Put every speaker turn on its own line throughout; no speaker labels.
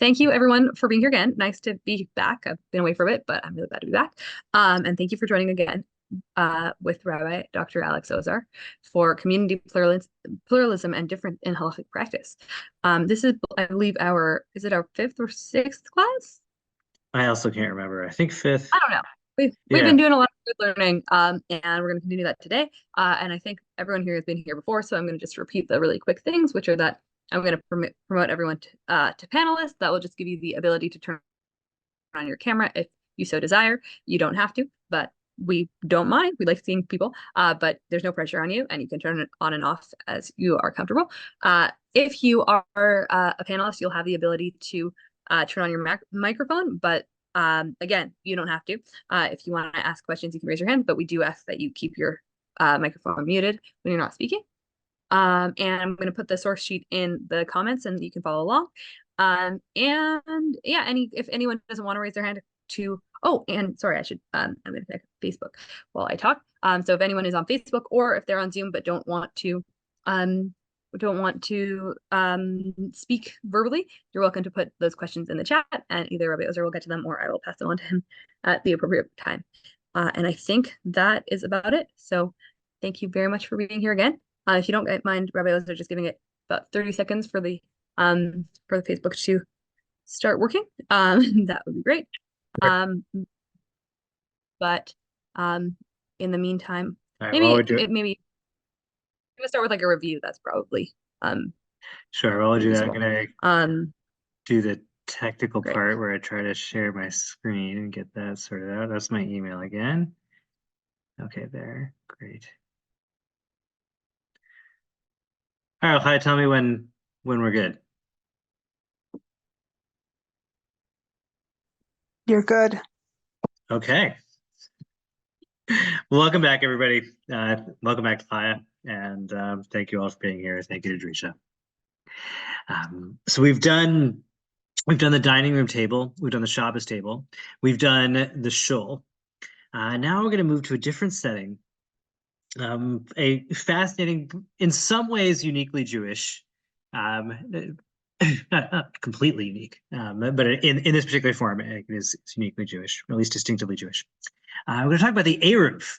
Thank you everyone for being here again. Nice to be back. I've been away for a bit, but I'm really glad to be back. And thank you for joining again with Rabbi Dr. Alex Ozar for community pluralism and different in Halakhic practice. This is, I believe, is it our fifth or sixth class?
I also can't remember. I think fifth.
I don't know. We've
Yeah.
been doing a lot of good learning, and we're going to continue that today. And I think everyone here has been here before, so I'm going to just repeat the really quick things, which are that I'm going to promote everyone to panelists. That will just give you the ability to turn on your camera if you so desire. You don't have to, but we don't mind. We like seeing people, but there's no pressure on you, and you can turn it on and off as you are comfortable. If you are a panelist, you'll have the ability to turn on your microphone, but again, you don't have to. If you want to ask questions, you can raise your hand, but we do ask that you keep your microphone muted when you're not speaking. And I'm going to put the source sheet in the comments and you can follow along. And yeah, if anyone doesn't want to raise their hand to, oh, and sorry, I'm going to pick Facebook while I talk. So if anyone is on Facebook or if they're on Zoom but don't want to speak verbally, you're welcome to put those questions in the chat, and either Rabbi Ozar will get to them or I will pass them on to him at the appropriate time. And I think that is about it. So thank you very much for being here again. If you don't mind, Rabbi Ozar, just giving it about 30 seconds for the Facebook to start working, that would be great. But in the meantime,
All right,
maybe
while we do it,
maybe I'm gonna start with like a review. That's probably
sure. While we do that, I'm
useful.
gonna do the technical
Great.
part where I try to share my screen and get that sorted out. That's my email again. Okay, there. Great. All right, hi, tell me when we're good.
You're good.
Okay. Welcome back, everybody. Welcome back to Faya, and thank you all for being here. Thank you to Drisha. So we've done the dining room table, we've done the Shabbos table, we've done the shul. Now we're going to move to a different setting. A fascinating, in some ways uniquely Jewish, not completely unique, but in this particular form, it is uniquely Jewish, or at least distinctively Jewish. We're going to talk about the Eruv.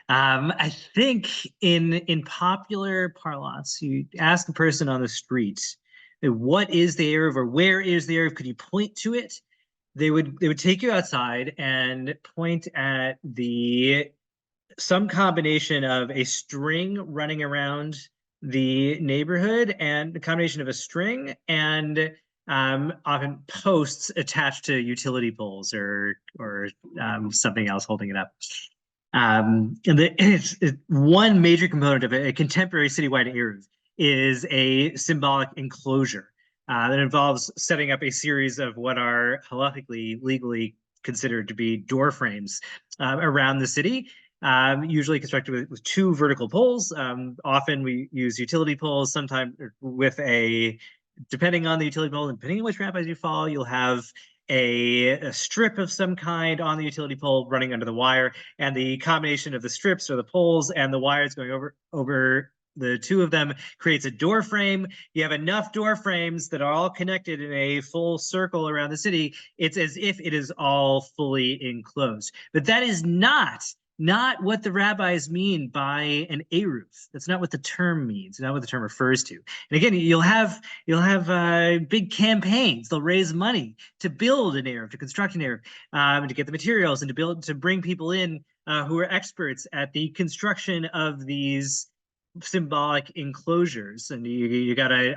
I think in popular parlance, you ask a person on the street, what is the Eruv or where is the Eruv? Could you point to it? They would take you outside and point at some combination of a string running around the neighborhood and the combination of a string and often posts attached to utility poles or something else holding it up. And it's one major component of a contemporary citywide Eruv is a symbolic enclosure that involves setting up a series of what are halakhically, legally considered to be door frames around the city, usually constructed with two vertical poles. Often we use utility poles, sometimes with depending on the utility pole and depending on which rabbis you follow, you'll have a strip of some kind on the utility pole running under the wire, and the combination of the strips or the poles and the wires going over the two of them creates a door frame. You have enough door frames that are all connected in a full circle around the city. It's as if it is all fully enclosed. But that is not what the rabbis mean by an Eruv. That's not what the term means, not what the term refers to. And again, you'll have big campaigns. They'll raise money to build an Eruv, to construct an Eruv, to get the materials and to bring people in who are experts at the construction of these symbolic enclosures. And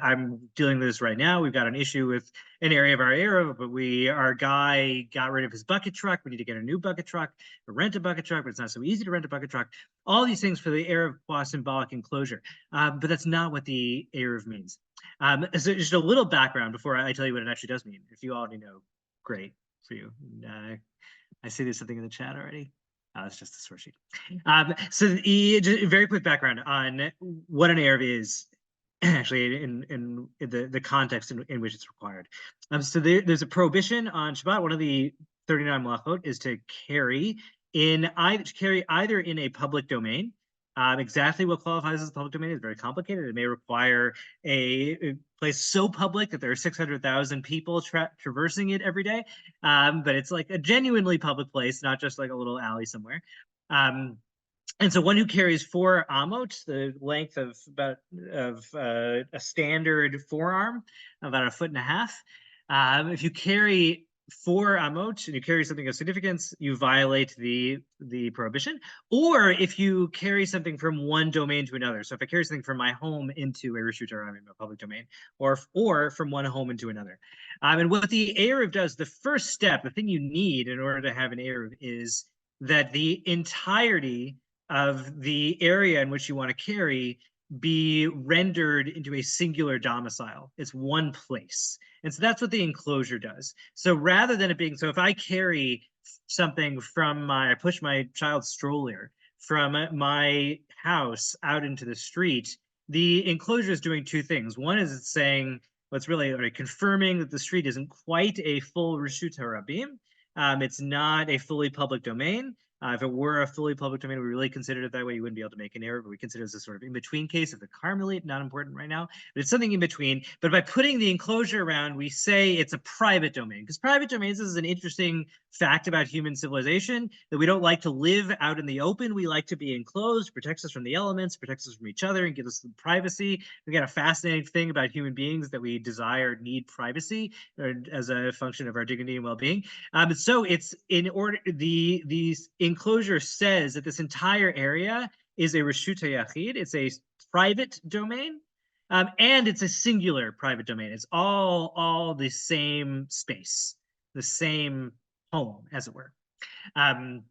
I'm dealing with this right now. We've got an issue with an area of our area, but our guy got rid of his bucket truck. We need to get a new bucket truck, or rent a bucket truck, but it's not so easy to rent a bucket truck. All these things for the Eruv symbolic enclosure. But that's not what the Eruv means. So just a little background before I tell you what it actually does mean. If you already know, great for you. I see there's something in the chat already. It's just the source sheet. So just a very quick background on what an Eruv is, actually, in the context in which it's required. So there's a prohibition on Shabbat. One of the 39 malachot is to carry either in a public domain, Exactly what qualifies as public domain is very complicated. It may require a place so public that there are 600,000 people traversing it every day, but it's like a genuinely public place, not just like a little alley somewhere. And so one who carries 4 amot, the length of about a standard forearm, about 1.5 feet. If you carry 4 amot and you carry something of significance, you violate the prohibition. Or if you carry something from one domain to another. So if I carry something from my home into a reshut haramim, a public domain, or from one home into another. And what the Eruv does, the first step, the thing you need in order to have an Eruv is that the entirety of the area in which you want to carry be rendered into a singular domicile. It's one place. And so that's what the enclosure does. So rather than it being, so if I carry something I push my child's stroller from my house out into the street, the enclosure is doing 2 things. One is it's saying, what's really confirming that the street isn't quite a full reshut harabim. It's not a fully public domain. If it were a fully public domain, we really considered it that way. You wouldn't be able to make an error, but we consider it as a sort of in-between case of the Carmelite, not important right now, but it's something in between. But by putting the enclosure around, we say it's a private domain, because private domains, this is an interesting fact about human civilization, that we don't like to live out in the open. We like to be enclosed, protects us from the elements, protects us from each other, and gives us some privacy. We got a fascinating thing about human beings that we desire, need privacy as a function of our dignity and well-being. So it's in order, these enclosure says that this entire area is a reshut hayachid. It's a private domain, and it's a singular private domain. It's all the same space, the same home, as it were. And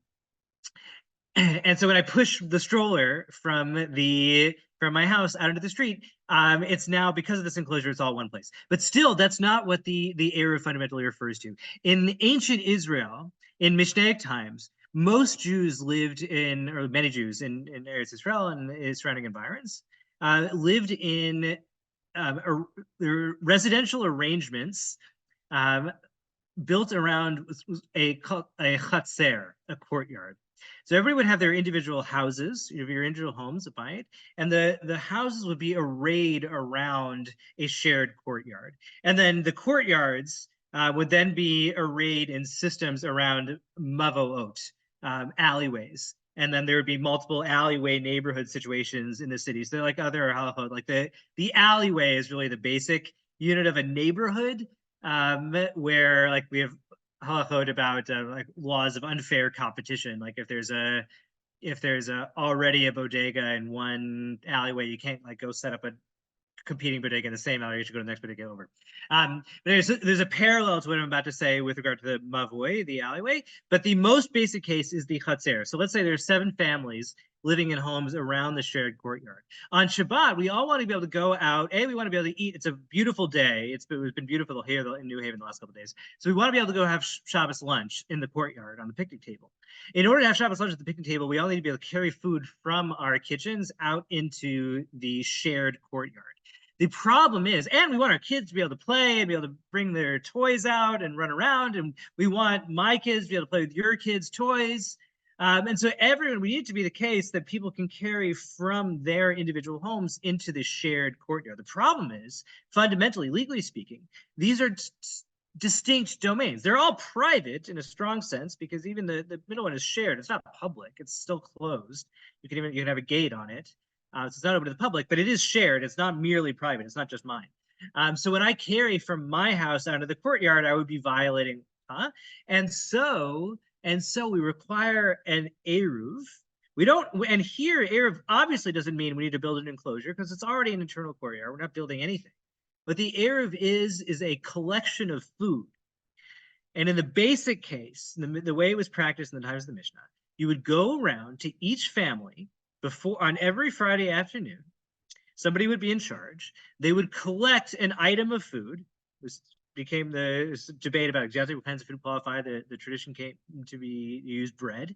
so when I push the stroller from my house out into the street, it's now, because of this enclosure, it's all one place. But still, that's not what the Eruv fundamentally refers to. In ancient Israel, in Mishnaic times, most Jews lived in, or many Jews in Eretz Israel and its surrounding environs, lived in residential arrangements built around a chatzer, a courtyard. So everybody would have their individual houses, your individual homes by it, and the houses would be arrayed around a shared courtyard. And then the courtyards would then be arrayed in systems around mavoot, alleyways. And then there would be multiple alleyway neighborhood situations in the city. So like other halachot, like the alleyway is really the basic unit of a neighborhood, where like we have halachot about like laws of unfair competition. Like if there's already a bodega in one alleyway, you can't like go set up a competing bodega in the same alleyway. You should go to the next bodega over. But there's a parallel to what I'm about to say with regard to the mavoi, the alleyway. But the most basic case is the chatzer. So let's say there's 7 families living in homes around the shared courtyard. On Shabbat, we all want to be able to go out. We want to be able to eat. It's a beautiful day. It's been beautiful here in New Haven the last couple of days. So we want to be able to go have Shabbos lunch in the courtyard on the picnic table. In order to have Shabbos lunch at the picnic table, we all need to be able to carry food from our kitchens out into the shared courtyard. The problem is, and we want our kids to be able to play and be able to bring their toys out and run around, and we want my kids to be able to play with your kids' toys. And so we need it to be the case that people can carry from their individual homes into the shared courtyard. The problem is, fundamentally, legally speaking, these are distinct domains. They're all private in a strong sense, because even the middle one is shared. It's not public. It's still closed. You can have a gate on it. So it's not open to the public, but it is shared. It's not merely private. It's not just mine. So when I carry from my house out of the courtyard, I would be violating, and so we require an eruv. We don't, and here eruv obviously doesn't mean we need to build an enclosure, because it's already an internal courtyard. We're not building anything. But the eruv is a collection of food. And in the basic case, the way it was practiced in the times of the Mishnah, you would go around to each family on every Friday afternoon. Somebody would be in charge. They would collect an item of food. This became the debate about exactly what kinds of food qualify. The tradition came to be used bread.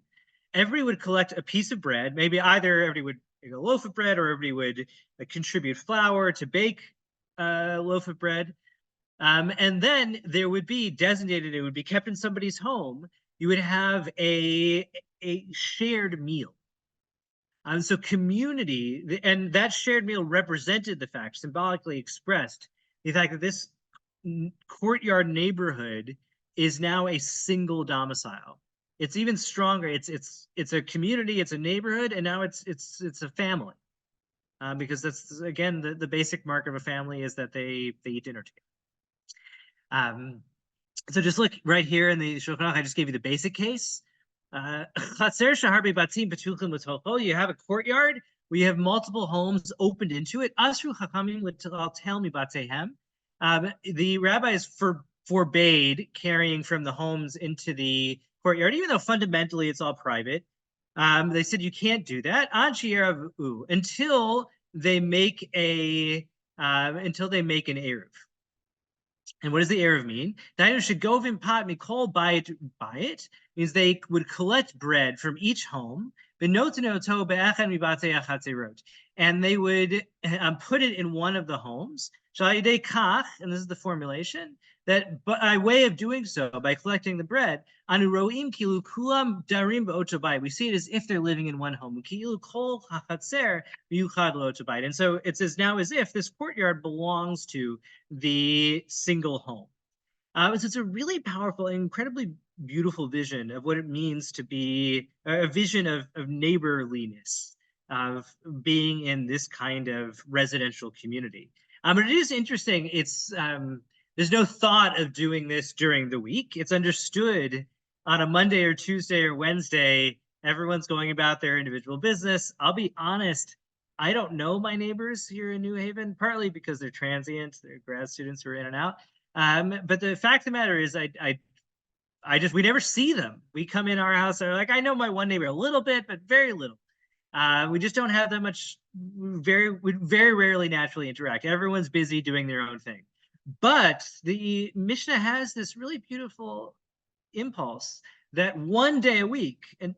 Everybody would collect a piece of bread. Maybe either everybody would make a loaf of bread, or everybody would contribute flour to bake a loaf of bread. And then there would be designated, it would be kept in somebody's home. You would have a shared meal. So community, and that shared meal represented the fact, symbolically expressed, the fact that this courtyard neighborhood is now a single domicile. It's even stronger. It's a community, it's a neighborhood, and now it's a family. Because that's again the basic mark of a family is that they eat dinner together. So just look right here in the Shulchan Aruch, I just gave you the basic case. You have a courtyard where you have multiple homes opened into it. The rabbis forbade carrying from the homes into the courtyard, even though fundamentally it's all private. They said you can't do that until they make an eruv. And what does the eruv mean? Dine should go pot mikol buy it means they would collect bread from each home, and they would put it in one of the homes. And this is the formulation that by way of doing so, by collecting the bread, we see it as if they're living in one home. And so it's as now as if this courtyard belongs to the single home. So it's a really powerful, incredibly beautiful vision of what it means to be a vision of neighborliness, of being in this kind of residential community. But it is interesting. There's no thought of doing this during the week. It's understood on a Monday or Tuesday or Wednesday, everyone's going about their individual business. I'll be honest, I don't know my neighbors here in New Haven, partly because they're transient, they're grad students who are in and out. But the fact of the matter is, we never see them. We come in our house, they're like, I know my one neighbor a little bit, but very little. We just don't have that much. We very rarely naturally interact. Everyone's busy doing their own thing. But the Mishnah has this really beautiful impulse that one day a week, and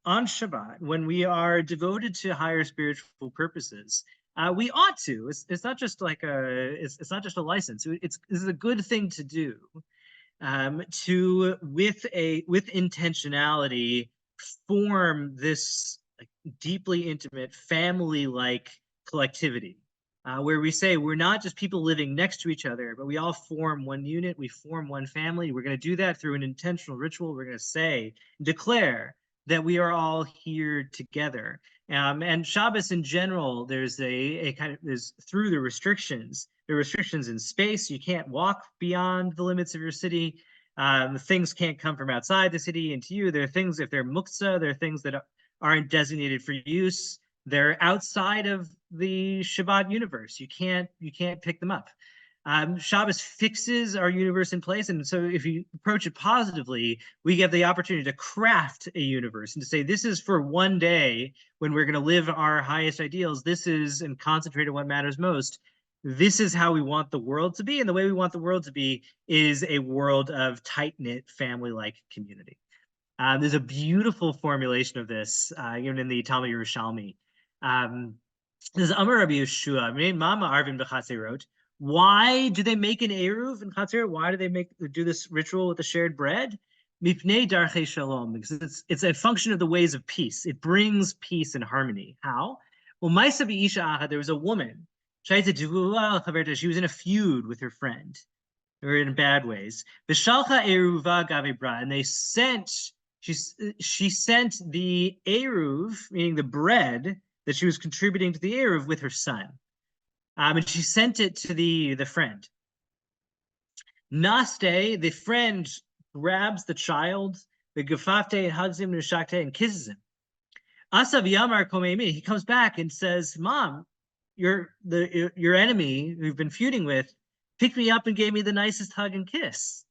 on Shabbat, when we are devoted to higher spiritual purposes, we ought to. It's not just like it's not just a license. This is a good thing to do. To with intentionality form this deeply intimate family-like collectivity, where we say we're not just people living next to each other, but we all form one unit, we form one family. We're going to do that through an intentional ritual. We're going to declare that we are all here together. And Shabbos in general, there's there's through the restrictions. There are restrictions in space. You can't walk beyond the limits of your city. Things can't come from outside the city into you. There are things, if they're muktzah, there are things that aren't designated for use. They're outside of the Shabbat universe. You can't pick them up. Shabbos fixes our universe in place, and so if you approach it positively, we get the opportunity to craft a universe and to say, this is for one day when we're going to live our highest ideals. This is, and concentrate on what matters most. This is how we want the world to be, and the way we want the world to be is a world of tight-knit, family-like community. There's a beautiful formulation of this, even in the Talmud Yerushalmi. This is Amar Rabbi Yeshua, Mama Arvin B'chatzerot. Why do they make an eruv in Chatzir? Why do they do this ritual with the shared bread? Mipnei darchei shalom, because it's a function of the ways of peace. It brings peace and harmony. How? Well, Maisa B'isha Acha, there was a woman. She was in a feud with her friend, or in bad ways. V'shalcha eruva gavibra, and she sent the eruv, meaning the bread that she was contributing to the eruv, with her son. And she sent it to the friend. Naste, the friend grabs the child, the gefafte, and hugs him, and kisses him. Asav Yamar Komemi, he comes back and says, Mom, your enemy who you've been feuding with picked me up and gave me the nicest hug and kiss.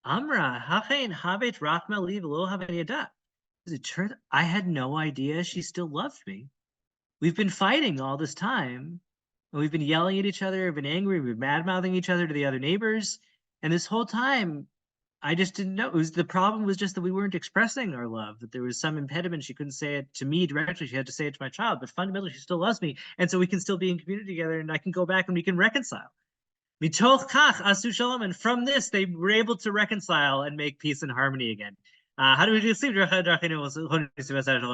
Amra, hachein havet rachma li v'lo haven yada. As it turns, I had no idea she still loved me. We've been fighting all this time. And we've been yelling at each other, we've been angry, we've been mad-mouthing each other to the other neighbors. And this whole time, I just didn't know. The problem was just that we weren't expressing our love, that there was some impediment. She couldn't say it to me directly. She had to say it to my child. But fundamentally, she still loves me. And so we can still be in community together, and I can go back and we can reconcile. Mitoch kach asu shalom. And from this, they were able to reconcile and make peace and harmony again. How do we do sleep?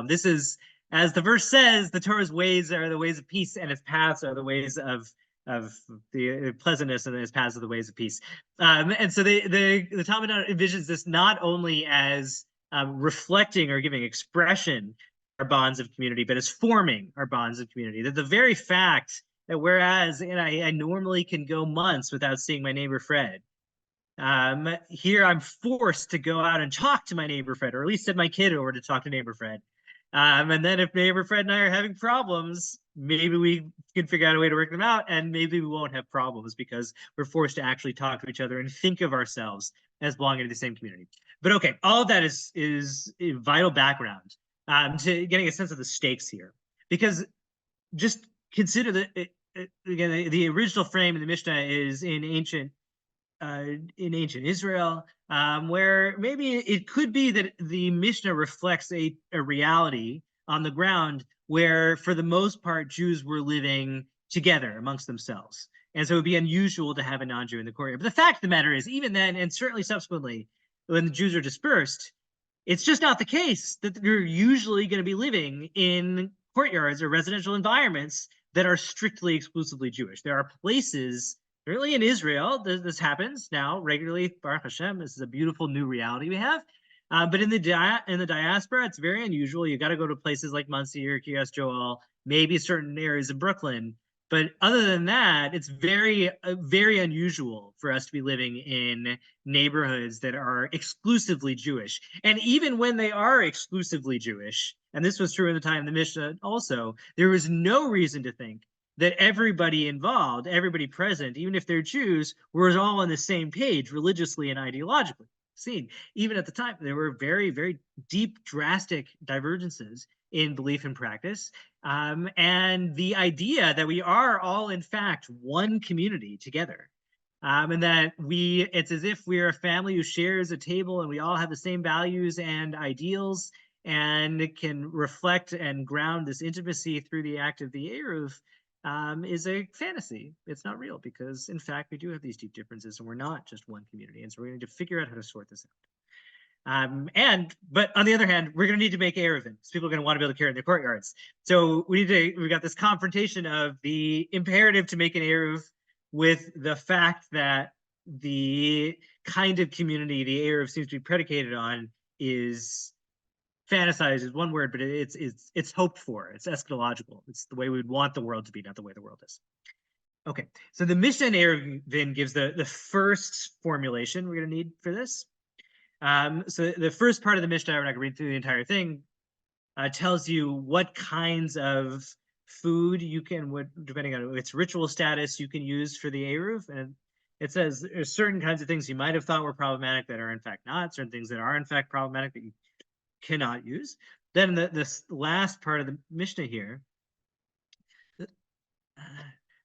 This is As the verse says, the Torah's ways are the ways of peace, and its paths are the ways of the pleasantness, and its paths are the ways of peace. And so the Talmud envisions this not only as reflecting or giving expression our bonds of community, but as forming our bonds of community. That the very fact that whereas I normally can go months without seeing my neighbor Fred, here I'm forced to go out and talk to my neighbor Fred, or at least send my kid over to talk to neighbor Fred. And then if neighbor Fred and I are having problems, maybe we can figure out a way to work them out, and maybe we won't have problems because we're forced to actually talk to each other and think of ourselves as belonging to the same community. But okay, all of that is a vital background to getting a sense of the stakes here, because just consider that again, the original frame in the Mishnah is in ancient Israel, where maybe it could be that the Mishnah reflects a reality on the ground where, for the most part, Jews were living together amongst themselves. And so it would be unusual to have a non-Jew in the courtyard. But the fact of the matter is, even then, and certainly subsequently, when the Jews are dispersed, it's just not the case that they're usually going to be living in courtyards or residential environments that are strictly exclusively Jewish. There are places, certainly in Israel, this happens now regularly. Baruch Hashem, this is a beautiful new reality we have. But in the diaspora, it's very unusual. You got to go to places like Monsey or Kiryas Joel, maybe certain areas of Brooklyn. But other than that, it's very, very unusual for us to be living in neighborhoods that are exclusively Jewish. And even when they are exclusively Jewish, and this was true in the time of the Mishnah also, there was no reason to think that everybody involved, everybody present, even if they're Jews, were all on the same page religiously and ideologically. Seen, even at the time, there were very, very deep, drastic divergences in belief and practice. And the idea that we are all, in fact, one community together. And that it's as if we're a family who shares a table and we all have the same values and ideals and can reflect and ground this intimacy through the act of the Eruv, is a fantasy. It's not real, because in fact we do have these deep differences and we're not just one community. And so we're going to figure out how to sort this out. But on the other hand, we're going to need to make Eruvin, because people are going to want to be able to carry in their courtyards. So we got this confrontation of the imperative to make an Eruv with the fact that the kind of community the Eruv seems to be predicated on is fantasized, is one word, but it's hoped for. It's eschatological. It's the way we would want the world to be, not the way the world is. Okay, so the Mishnah in Eruvin gives the first formulation we're going to need for this. So the first part of the Mishnah, we're not going to read through the entire thing, tells you what kinds of food you can, depending on its ritual status, you can use for the Eruv. And it says there's certain kinds of things you might have thought were problematic that are in fact not, certain things that are in fact problematic that you cannot use. Then this last part of the Mishnah here,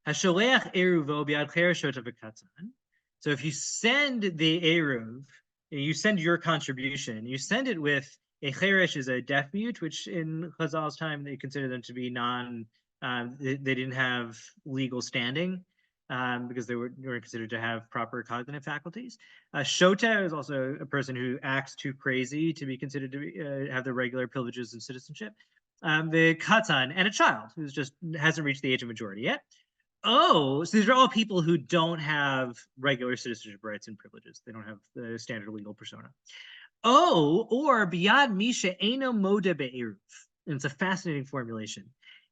Hasholeach eruvo biad chereshot v'katzan. So if you send the Eruv, you send your contribution, you send it with a cheresh is a deaf mute, which in Chazal's time they consider them to be they didn't have legal standing, because they weren't considered to have proper cognitive faculties. Shota is also a person who acts too crazy to be considered to have the regular privileges and citizenship. The Katan, and a child who just hasn't reached the age of majority yet. Oh, so these are all people who don't have regular citizenship rights and privileges. They don't have the standard legal persona. Oh, or biad misha eno moda be'eruv. And it's a fascinating formulation.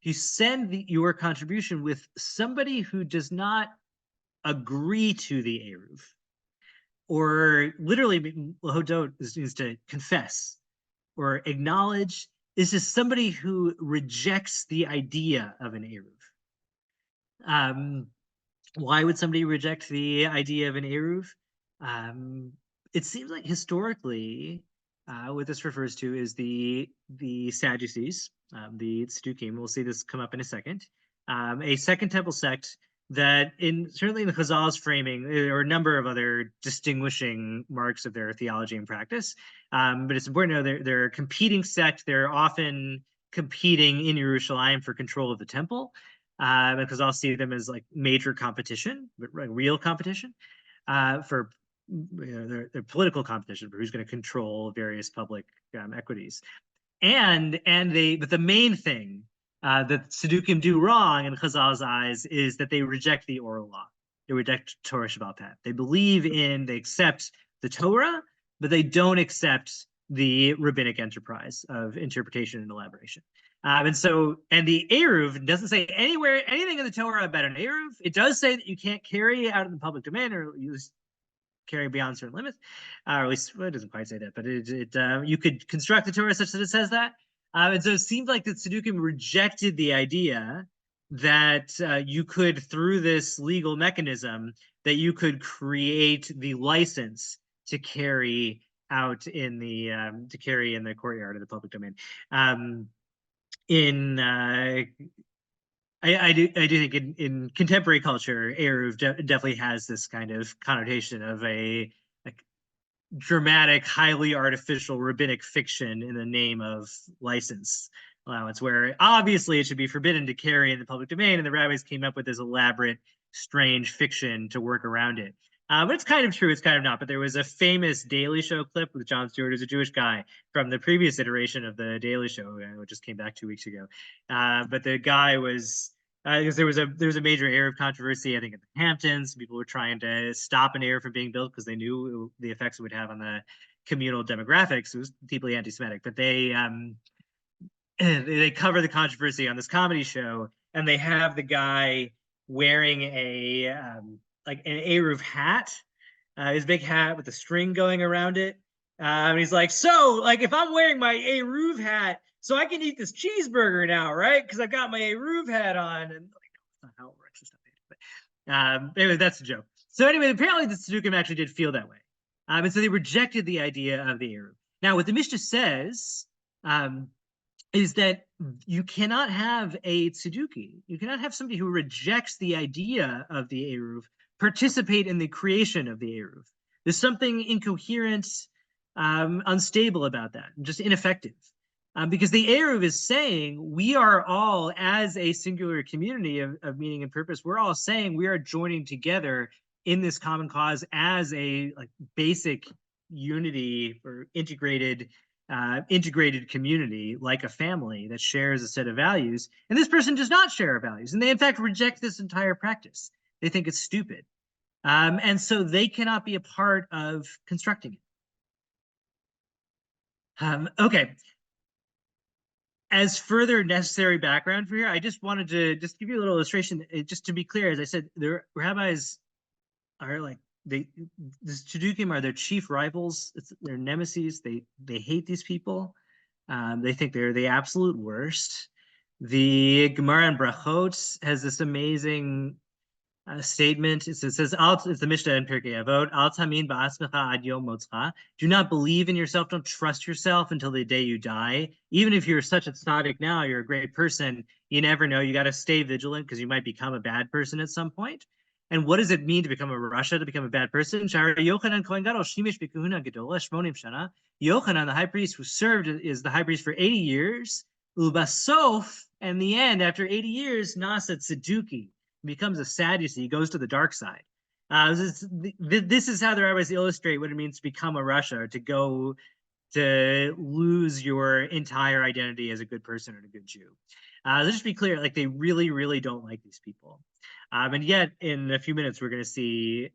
You send your contribution with somebody who does not agree to the Eruv, or literally hodot means to confess or acknowledge. This is somebody who rejects the idea of an Eruv. Why would somebody reject the idea of an Eruv? It seems like historically, what this refers to is the Sadducees, the Tzdukim. We'll see this come up in a second. A Second Temple sect that, certainly in the Chazal's framing, there are a number of other distinguishing marks of their theology and practice. But it's important to know they're a competing sect. They're often competing in Yerushalayim for control of the temple, because I'll see them as like major competition, but real competition, for their political competition for who's going to control various public equities. but the main thing that Sadukim do wrong in Chazal's eyes is that they reject the oral law. They reject Torah Shabbat Pat. They accept the Torah, but they don't accept the rabbinic enterprise of interpretation and elaboration. And the Eruv doesn't say anywhere anything in the Torah about an Eruv. It does say that you can't carry out in the public domain or use carry beyond certain limits, or at least well, it doesn't quite say that, but you could construct the Torah such that it says that. And so it seemed like that Sadukim rejected the idea that you could, through this legal mechanism, that you could create the license to carry out in the courtyard of the public domain. I do think in contemporary culture, Eruv definitely has this kind of connotation of a dramatic, highly artificial rabbinic fiction in the name of license allowance, where obviously it should be forbidden to carry in the public domain, and the rabbis came up with this elaborate, strange fiction to work around it. But it's kind of true, it's kind of not. But there was a famous Daily Show clip with Jon Stewart as a Jewish guy from the previous iteration of the Daily Show, which just came back 2 weeks ago. But the guy was because there was a major Eruv controversy, I think, at the Hamptons. People were trying to stop an Eruv from being built because they knew the effects it would have on the communal demographics. It was deeply anti-Semitic, but they cover the controversy on this comedy show, and they have the guy wearing an Eruv hat, his big hat with the string going around it. And he's like, so, like, if I'm wearing my Eruv hat, so I can eat this cheeseburger now, right? Because I've got my Eruv hat on. And like, no, that's not how it works. But anyway, that's a joke. So anyway, apparently the Sadukim actually did feel that way. And so they rejected the idea of the Eruv. Now, what the Mishnah says is that you cannot have a Tzeduki. You cannot have somebody who rejects the idea of the Eruv participate in the creation of the Eruv. There's something incoherent, unstable about that, just ineffective. Because the Eruv is saying we are all, as a singular community of meaning and purpose, we're all saying we are joining together in this common cause as a basic unity or integrated community, like a family that shares a set of values. And this person does not share our values. And they, in fact, reject this entire practice. They think it's stupid. And so they cannot be a part of constructing it. Okay. As further necessary background for here, I just wanted to just give you a little illustration. Just to be clear, as I said, the rabbis are the Tzedukim are their chief rivals. It's their nemesis. They hate these people. They think they're the absolute worst. The Gemara in Brachot has this amazing statement. It says, it's the Mishnah in Pirkei Avot, Al tamin ba'asmecha ad yom motzcha. Do not believe in yourself. Don't trust yourself until the day you die. Even if you're such a tzaddik now, you're a great person, you never know. You got to stay vigilant because you might become a bad person at some point. And what does it mean to become a rasha, to become a bad person? Yochanan, the high priest, who served as the high priest for 80 years, ubasof, and the end, after 80 years, nasa tzeduki, becomes a Sadducee, he goes to the dark side. This is how the rabbis illustrate what it means to become a rasha, to lose your entire identity as a good person and a good Jew. Let's just be clear, like, they really, really don't like these people. And yet, in a few minutes, we're going to see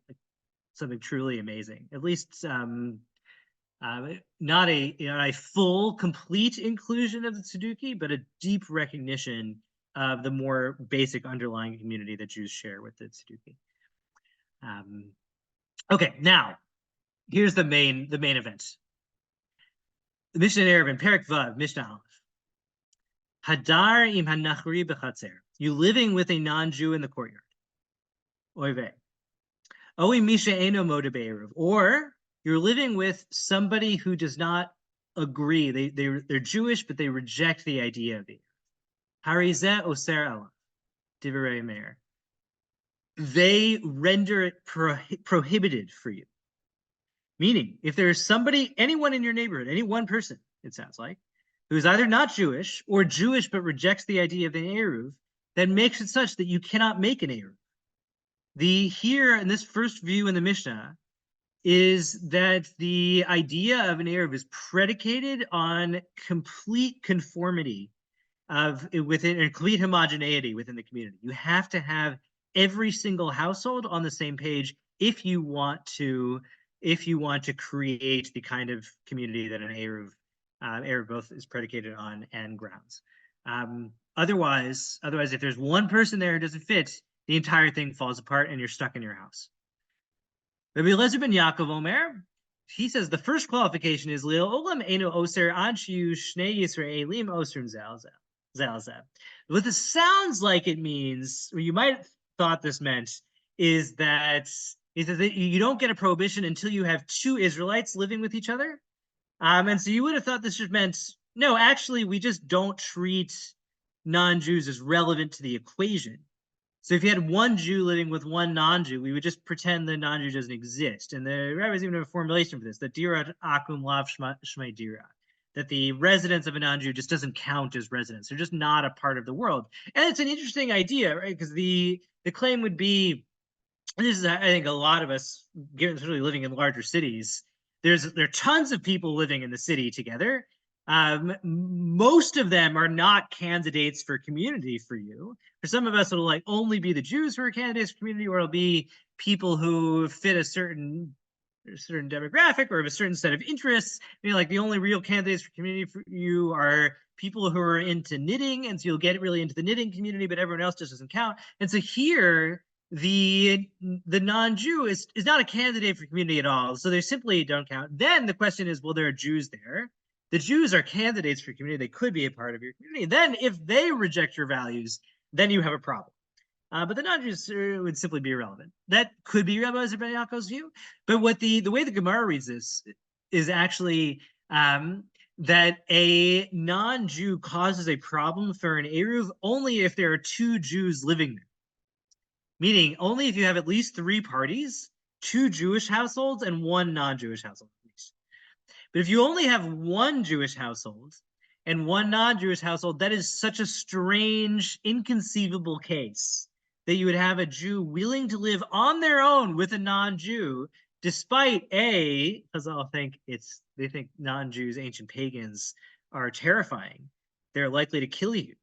something truly amazing. At least not a full, complete inclusion of the Tzeduki, but a deep recognition of the more basic underlying community that Jews share with the Tzeduki. Okay, now here's the main event. The Mishnah Erev in Perek Vav, Mishnah Aleph. Hadar im hanachri b'chatzer. You living with a non-Jew in the courtyard. Oive. Oi misha eno moda be'eruv. Or you're living with somebody who does not agree. They're Jewish, but they reject the idea of it. Harizeh oser alav. Divrei Meir. They render it prohibited for you. Meaning, if there's anyone in your neighborhood, any one person, it sounds like, who's either not Jewish or Jewish but rejects the idea of an Eruv, that makes it such that you cannot make an Eruv. Here in this first view in the Mishnah, is that the idea of an Eruv is predicated on complete conformity within and complete homogeneity within the community. You have to have every single household on the same page if you want to create the kind of community that an Eruv both is predicated on and grounds. Otherwise, if there's one person there who doesn't fit, the entire thing falls apart and you're stuck in your house. Rabbi Eliezer ben Yaakov Omer, he says the first qualification is Lil Olam Eno Oser Ad Shiyu Shnei Yisraelim Osrim Zalzal. What this sounds like it means, or you might have thought this meant, is that you don't get a prohibition until you have two Israelites living with each other. And so you would have thought this just meant, no, actually, we just don't treat non-Jews as relevant to the equation. So if you had one Jew living with one non-Jew, we would just pretend the non-Jew doesn't exist. And the rabbis even have a formulation for this, that dira akum lav shmei dira, that the residence of a non-Jew just doesn't count as residence. They're just not a part of the world. And it's an interesting idea, right? Because the claim would be, and this is, I think, a lot of us, given especially living in larger cities, there are tons of people living in the city together. Most of them are not candidates for community for you. For some of us, it'll like only be the Jews who are candidates for community, or it'll be people who fit a certain demographic or of a certain set of interests. Maybe like the only real candidates for community for you are people who are into knitting, and so you'll get really into the knitting community, but everyone else just doesn't count. And so here, the non-Jew is not a candidate for community at all. So they simply don't count. Then the question is, well, there are Jews there. The Jews are candidates for community. They could be a part of your community. Then if they reject your values, then you have a problem. But the non-Jews would simply be irrelevant. That could be Rabbi Ozar ben Yaakov's view. But what the way the Gemara reads this is actually that a non-Jew causes a problem for an Eruv only if there are two Jews living there. Meaning only if you have at least three parties, two Jewish households and one non-Jewish household. But if you only have one Jewish household and one non-Jewish household, that is such a strange, inconceivable case that you would have a Jew willing to live on their own with a non-Jew, despite because they think non-Jews, ancient pagans, are terrifying. They're likely to kill you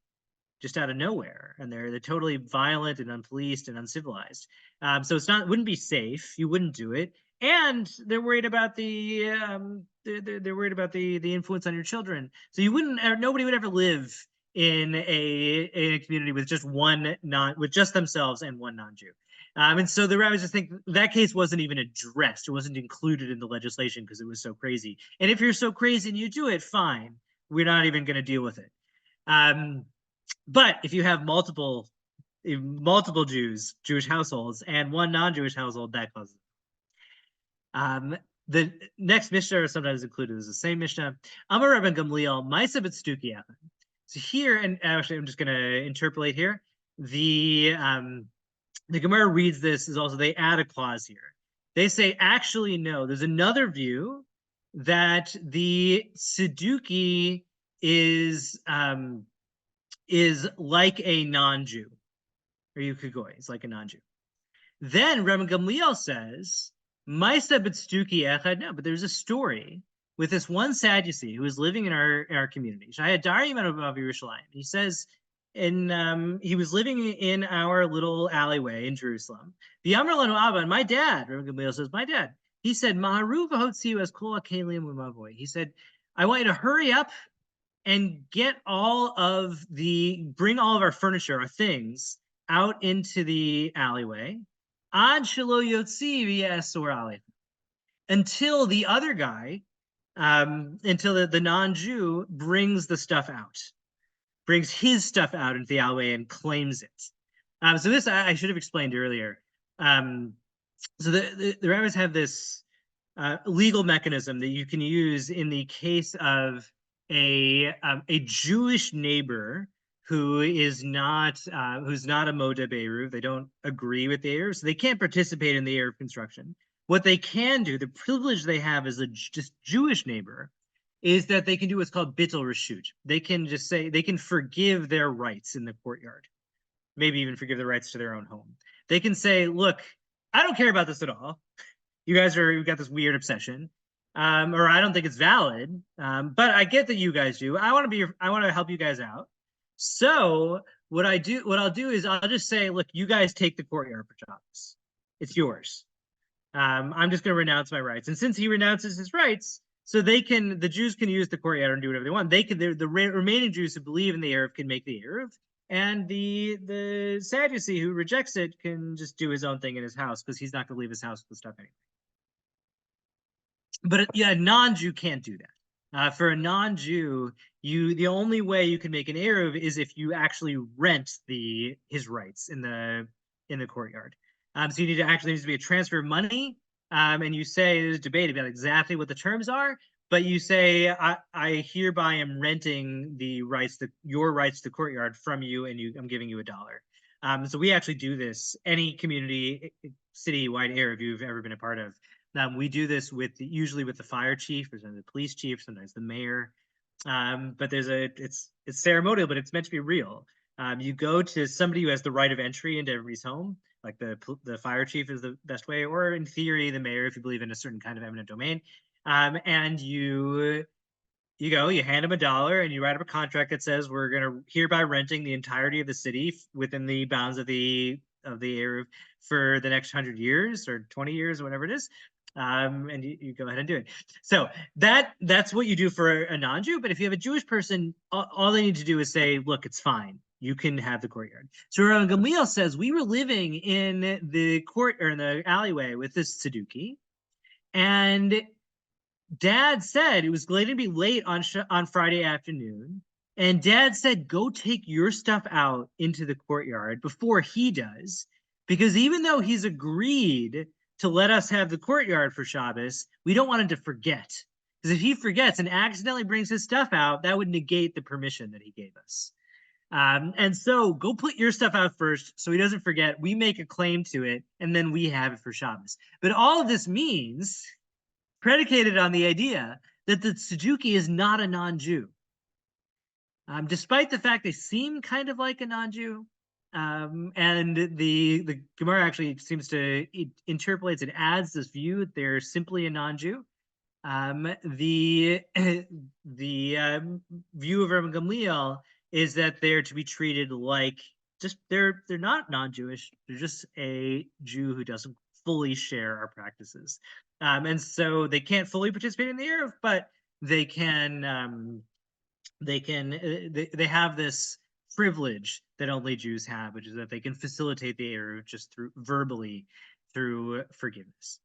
just out of nowhere, and they're totally violent and unpoliced and uncivilized. So wouldn't be safe. You wouldn't do it. And they're worried about the influence on your children. So nobody would ever live in a community with just with just themselves and one non-Jew. And so the rabbis just think that case wasn't even addressed. It wasn't included in the legislation because it was so crazy. And if you're so crazy and you do it, fine. We're not even going to deal with it. But if you have multiple Jewish households, and one non-Jewish household, that causes the next Mishnah, sometimes included, is the same Mishnah. Amar Rabban Gamliel, Ma'aseh b'tzduki echad. So here, and actually I'm just going to interpolate here. The Gemara reads this as also, they add a clause here. They say, actually, no, there's another view that the tzeduki is like a non-Jew, or you could go, it's like a non-Jew. Then Rabban Gamliel says, Ma'aseh b'tzduki echad, no, but there's a story with this one Sadducee who was living in our community. He says, he was living in our little alleyway in Jerusalem. The Amar Lanu Abba, and my dad, Rabban Gamliel says, my dad, he said, Ma'aru v'hotziu es kol ha'kelim u'mavoy. He said, I want you to hurry up and bring all of our furniture, our things, out into the alleyway. Ad shelo yotzi v'yasor alef. Until the other guy, until the non-Jew brings the stuff out, brings his stuff out into the alleyway and claims it. So this I should have explained earlier. So the rabbis have this legal mechanism that you can use in the case of a Jewish neighbor who's not a Moda Be'eruv. They don't agree with the Eruv, so they can't participate in the Eruv construction. What they can do, the privilege they have as a just Jewish neighbor, is that they can do what's called bittul reshut. They can just say, they can forgive their rights in the courtyard, maybe even forgive the rights to their own home. They can say, look, I don't care about this at all. You guys you've got this weird obsession, or I don't think it's valid. But I get that you guys do. I want to help you guys out. So what I'll do is I'll just say, look, you guys take the courtyard for Shabbos. It's yours. I'm just going to renounce my rights. And since he renounces his rights, so the Jews can use the courtyard and do whatever they want. The remaining Jews who believe in the Eruv can make the Eruv, and the Sadducee who rejects it can just do his own thing in his house because he's not going to leave his house with the stuff anyway. But yeah, a non-Jew can't do that. For a non-Jew, the only way you can make an Eruv is if you actually rent his rights in the courtyard. So there needs to be a transfer of money, and you say there's a debate about exactly what the terms are, but you say I hereby am renting your rights to the courtyard from you, and I'm giving you $1. So we actually do this. Any community, city-wide Eruv you've ever been a part of, we do this usually with the fire chief, or the police chief, sometimes the mayor. But it's ceremonial, but it's meant to be real. You go to somebody who has the right of entry into everybody's home, like the fire chief is the best way, or in theory, the mayor, if you believe in a certain kind of eminent domain. And you go, you hand him $1, and you write up a contract that says we're going to hereby renting the entirety of the city within the bounds of the Eruv for the next 100 years or 20 years or whatever it is. And you go ahead and do it. So that's what you do for a non-Jew. But if you have a Jewish person, all they need to do is say, look, it's fine. You can have the courtyard. So Rabbi Gamliel says, we were living in the court or in the alleyway with this Tzeduki, and Dad said it was going to be late on Friday afternoon. And Dad said, go take your stuff out into the courtyard before he does, because even though he's agreed to let us have the courtyard for Shabbos, we don't want him to forget. Because if he forgets and accidentally brings his stuff out, that would negate the permission that he gave us. And so go put your stuff out first so he doesn't forget. We make a claim to it, and then we have it for Shabbos. But all of this means, predicated on the idea that the Tzeduki is not a non-Jew. Despite the fact they seem kind of like a non-Jew, and the Gemara actually seems to interpolates and adds this view that they're simply a non-Jew. The view of Rabbi Gamliel is that they're to be treated like they're not non-Jewish. They're just a Jew who doesn't fully share our practices, and so they can't fully participate in the Eruv, but they can. They have this privilege that only Jews have, which is that they can facilitate the Eruv just verbally through forgiveness.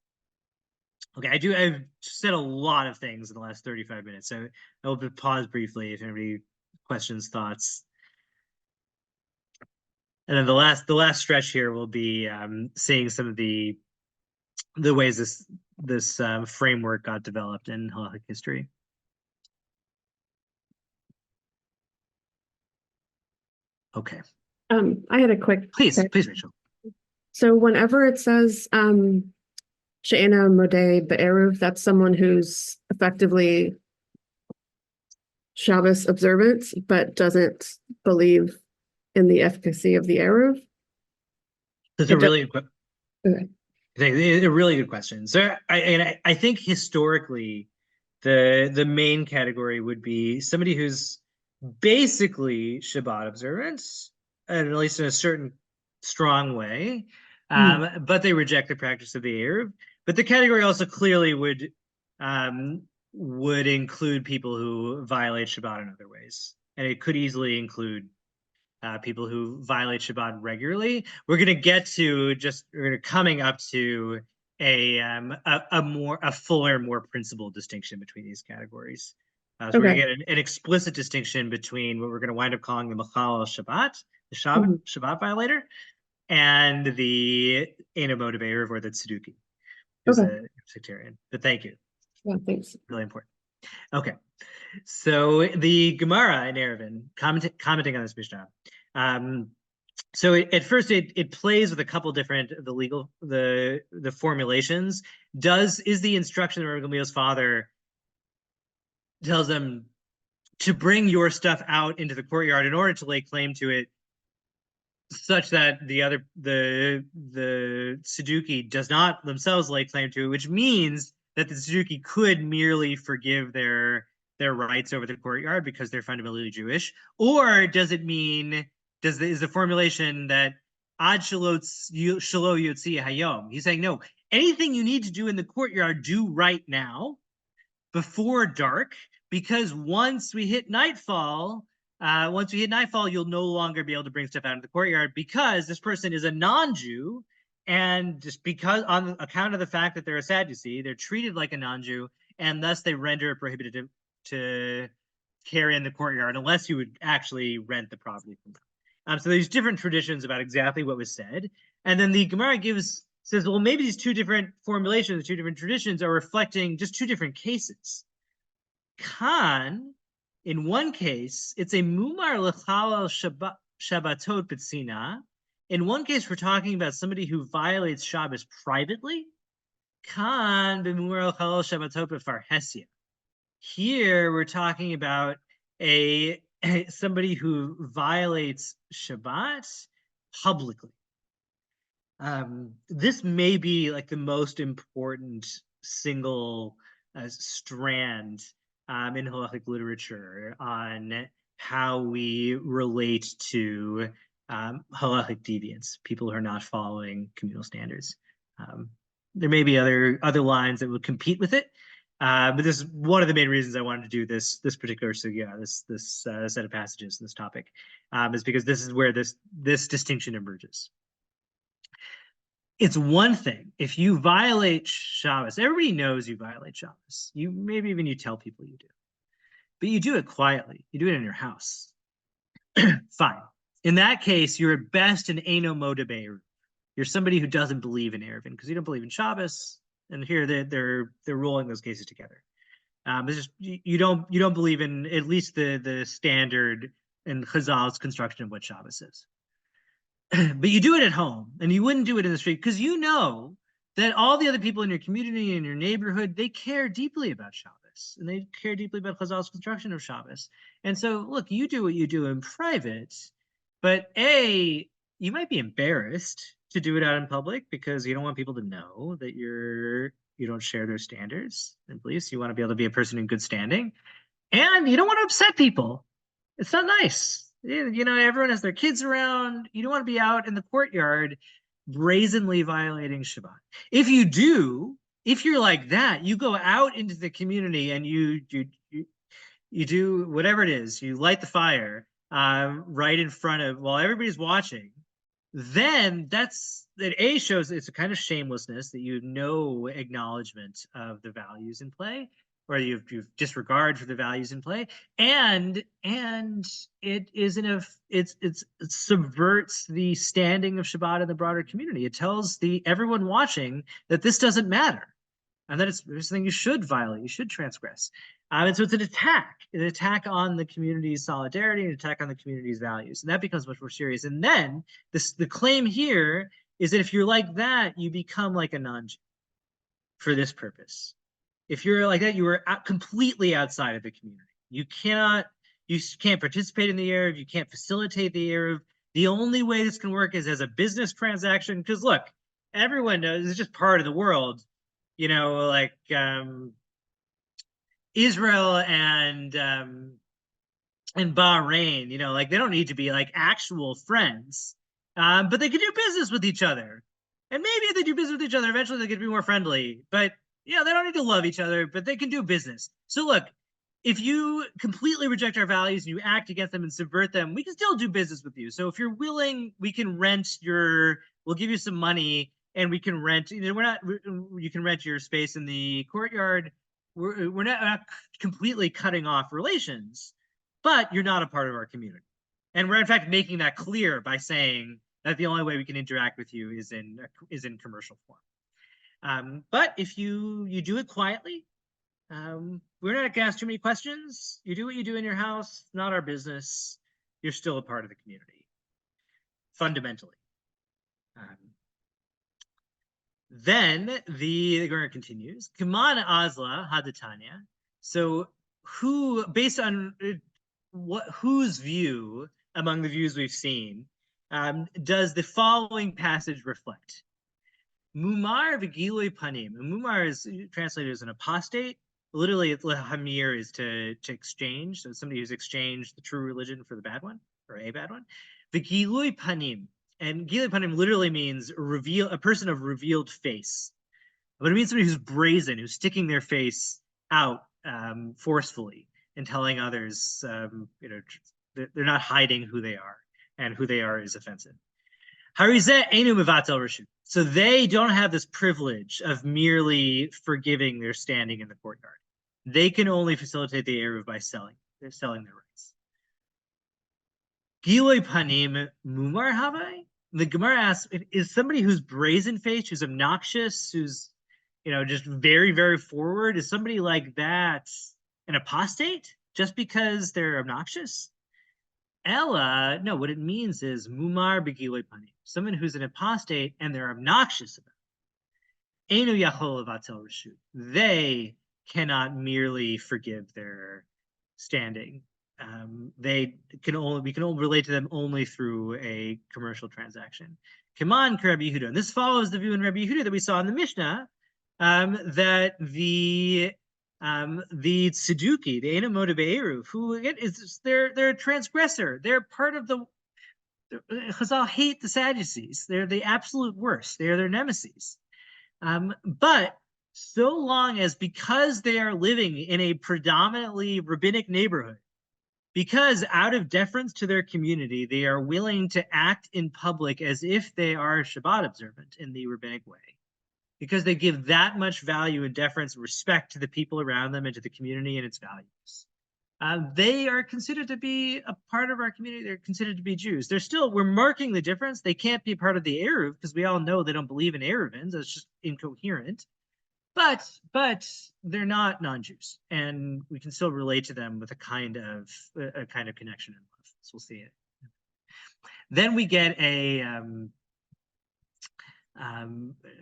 Okay, I've said a lot of things in the last 35 minutes, so I'll pause briefly if anybody questions, thoughts. And then the last stretch here will be seeing some of the ways this framework got developed in Halakhic history. Okay.
I had a quick.
Please, Rachel.
So whenever it says She'ena Modeh Be'eruv, that's someone who's effectively Shabbos observant, but doesn't believe in the efficacy of the Eruv.
That's a really good question. So I think historically, the main category would be somebody who's basically Shabbat observance, at least in a certain strong way, but they reject the practice of the Eruv. But the category also clearly would include people who violate Shabbat in other ways, and it could easily include people who violate Shabbat regularly. We're coming up to a fuller, more principled distinction between these categories. So we're going to get an explicit distinction between what we're going to wind up calling the Machal Shabbat, the Shabbat violator, and the Eino Modeh Be'eruv, or the Tzeduki, who's a sectarian. But thank you.
Yeah, thanks.
Really important. Okay, so the Gemara in Eruvin, commenting on this Mishnah. So at first it plays with a couple different the formulations. Is the instruction of Rabbi Gamliel's father tells them to bring your stuff out into the courtyard in order to lay claim to it such that the Saduki does not themselves lay claim to, which means that the Saduki could merely forgive their rights over the courtyard because they're fundamentally Jewish? Or does it mean, is the formulation that ad shelo yotzi hayom? He's saying, no, anything you need to do in the courtyard, do right now before dark, because once we hit nightfall, you'll no longer be able to bring stuff out of the courtyard because this person is a non-Jew, and just because on account of the fact that they're a Sadducee, they're treated like a non-Jew, and thus they render it prohibited to carry in the courtyard unless you would actually rent the property from them. So there's different traditions about exactly what was said, and then the Gemara says, well, maybe these two different formulations, two different traditions are reflecting just two different cases. Khan, in one case, it's a mumar lechalal shabbatot b'tzina. In one case, we're talking about somebody who violates Shabbos privately. Khan b'mumar lechalal shabbatot b'farhesia. Here, we're talking about somebody who violates Shabbat publicly. This may be like the most important single strand in Halakhic literature on how we relate to Halakhic deviants, people who are not following communal standards. There may be other lines that would compete with it, but this is one of the main reasons I wanted to do this particular sugya, this set of passages, this topic, is because this is where this distinction emerges. It's one thing if you violate Shabbos. Everybody knows you violate Shabbos. Maybe even you tell people you do, but you do it quietly. You do it in your house. Fine. In that case, you're at best an Eino Moda Be'eruv. You're somebody who doesn't believe in Eruvin because you don't believe in Shabbos. And here they're rolling those cases together. It's just you don't believe in at least the standard and Chazal's construction of what Shabbos is. But you do it at home, and you wouldn't do it in the street because you know that all the other people in your community and your neighborhood, they care deeply about Shabbos, and they care deeply about Chazal's construction of Shabbos. And so, look, you do what you do in private, but you might be embarrassed to do it out in public because you don't want people to know that you don't share their standards and beliefs. You want to be able to be a person in good standing, and you don't want to upset people. It's not nice. Everyone has their kids around. You don't want to be out in the courtyard brazenly violating Shabbat. If you do, if you're like that, you go out into the community and you do whatever it is. You light the fire right in front of, while everybody's watching. Then that shows it's a kind of shamelessness that you have no acknowledgement of the values in play, or you've disregard for the values in play, and it subverts the standing of Shabbat in the broader community. It tells everyone watching that this doesn't matter, and that it's something you should violate, you should transgress. And so it's an attack on the community's solidarity, an attack on the community's values, and that becomes much more serious. And then the claim here is that if you're like that, you become like a non-Jew for this purpose. If you're like that, you are completely outside of the community. You can't participate in the Eruv. You can't facilitate the Eruv. The only way this can work is as a business transaction. Because look, everyone knows it's just part of the world. Like Israel and Bahrain. Like they don't need to be like actual friends, but they can do business with each other. And maybe if they do business with each other, eventually they could be more friendly. But they don't need to love each other, but they can do business. So look, if you completely reject our values and you act against them and subvert them, we can still do business with you. So if you're willing, we'll give you some money and we can rent, you can rent your space in the courtyard. We're not completely cutting off relations, but you're not a part of our community. And we're in fact making that clear by saying that the only way we can interact with you is in commercial form. But if you do it quietly, we're not going to ask too many questions. You do what you do in your house, not our business. You're still a part of the community, fundamentally. Then the Gemara continues, Kaman Azla Hadatanya. So based on whose view among the views we've seen, does the following passage reflect? Mumar v'gilui panim. And mumar is translated as an apostate. Literally, hamir is to exchange. So somebody who's exchanged the true religion for the bad one, or a bad one. V'gilui panim. And gilui panim literally means a person of revealed face. But it means somebody who's brazen, who's sticking their face out forcefully and telling others, they're not hiding who they are, and who they are is offensive. Harizeh enu mevatel reshut. So they don't have this privilege of merely forgiving their standing in the courtyard. They can only facilitate the eruv by selling. They're selling their rights. Giloi panim mumar havai. The Gemara asks, is somebody who's brazen-faced, who's obnoxious, who's just very, very forward, is somebody like that an apostate just because they're obnoxious? Ella, no, what it means is mumar begiloi panim, someone who's an apostate and they're obnoxious about it. Einu yachol levatel reshut. They cannot merely forgive their standing. We can only relate to them only through a commercial transaction. Kaman Rabbi Yehuda. And this follows the view in Rabbi Yehuda that we saw in the Mishnah, that the Tzeduki, the Einamoda Be'eruv, who again they're a transgressor. They're part of the Chazal hate the Sadducees. They're the absolute worst. They're their nemesis. But so long as, because they are living in a predominantly rabbinic neighborhood, because out of deference to their community, they are willing to act in public as if they are Shabbat observant in the rabbinic way, because they give that much value and deference and respect to the people around them and to the community and its values. They are considered to be a part of our community. They're considered to be Jews. We're marking the difference. They can't be part of the Eruv because we all know they don't believe in Eruvins. That's just incoherent. But they're not non-Jews, and we can still relate to them with a kind of connection and love. So we'll see it. Then we get a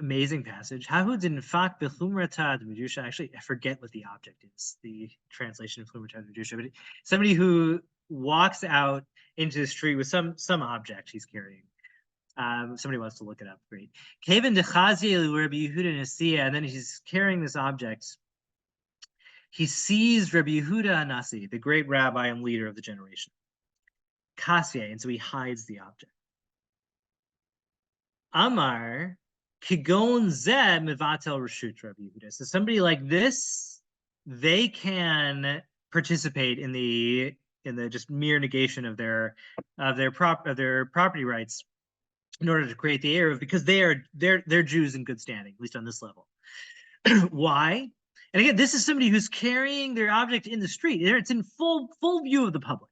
amazing passage. Actually, I forget what the object is, the translation of Chumratad Medusha, but somebody who walks out into the street with some object he's carrying. Somebody wants to look it up. Great. Kaven dechazi Rabbi Yehuda Nasiya, and then he's carrying this object. He sees Rabbi Yehuda Nasi, the great rabbi and leader of the generation. Kasya, and so he hides the object. Amar kigon zeh mevatel reshut Rabbi Yehuda. So somebody like this, they can participate in the just mere negation of their property rights in order to create the Eruv, because they're Jews in good standing, at least on this level. Why? And again, this is somebody who's carrying their object in the street. It's in full view of the public.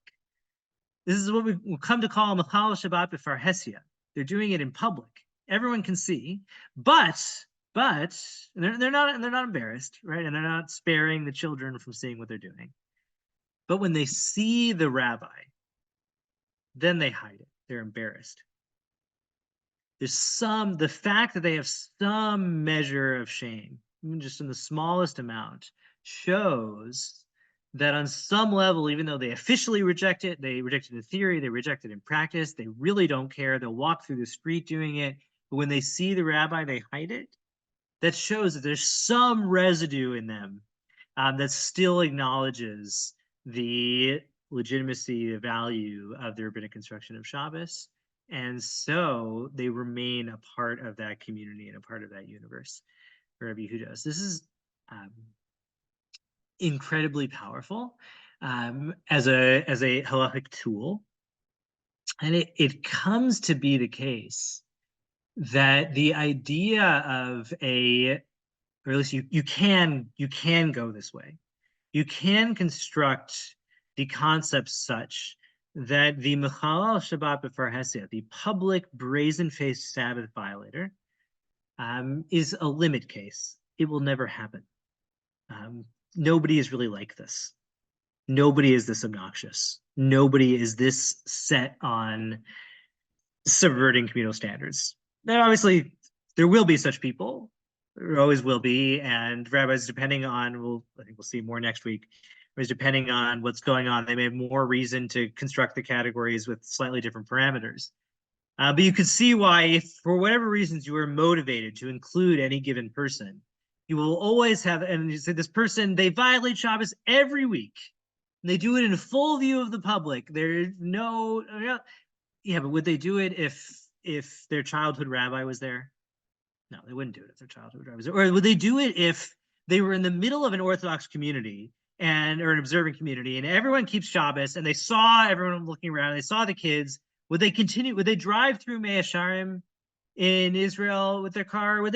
This is what we've come to call Machal Shabbat B'far Hesia. They're doing it in public. Everyone can see, but they're not embarrassed, right? And they're not sparing the children from seeing what they're doing. But when they see the rabbi, then they hide it. They're embarrassed. The fact that they have some measure of shame, even just in the smallest amount, shows that on some level, even though they officially reject it, they reject it in theory, they reject it in practice, they really don't care. They'll walk through the street doing it. But when they see the rabbi, they hide it. That shows that there's some residue in them that still acknowledges the legitimacy, the value of the rabbinic construction of Shabbos. And so they remain a part of that community and a part of that universe for Rabbi Yehuda. So this is incredibly powerful as a halakhic tool. And it comes to be the case that the idea of or at least you can go this way. You can construct the concept such that the Mechalal Shabbat B'far Hesia, the public brazen-faced Sabbath violator, is a limit case. It will never happen. Nobody is really like this. Nobody is this obnoxious. Nobody is this set on subverting communal standards. Now, obviously, there will be such people. There always will be, and rabbis, depending on, I think we'll see more next week, depending on what's going on, they may have more reason to construct the categories with slightly different parameters. But you could see why, if for whatever reasons you are motivated to include any given person, you will always have, and you say this person, they violate Shabbos every week. And they do it in full view of the public. There's no, yeah, but would they do it if their childhood rabbi was there? No, they wouldn't do it if their childhood rabbi was there. Or would they do it if they were in the middle of an Orthodox community or an observant community, and everyone keeps Shabbos, and they saw everyone looking around, and they saw the kids? Would they continue? Would they drive through Mea Sharim in Israel with their car? Would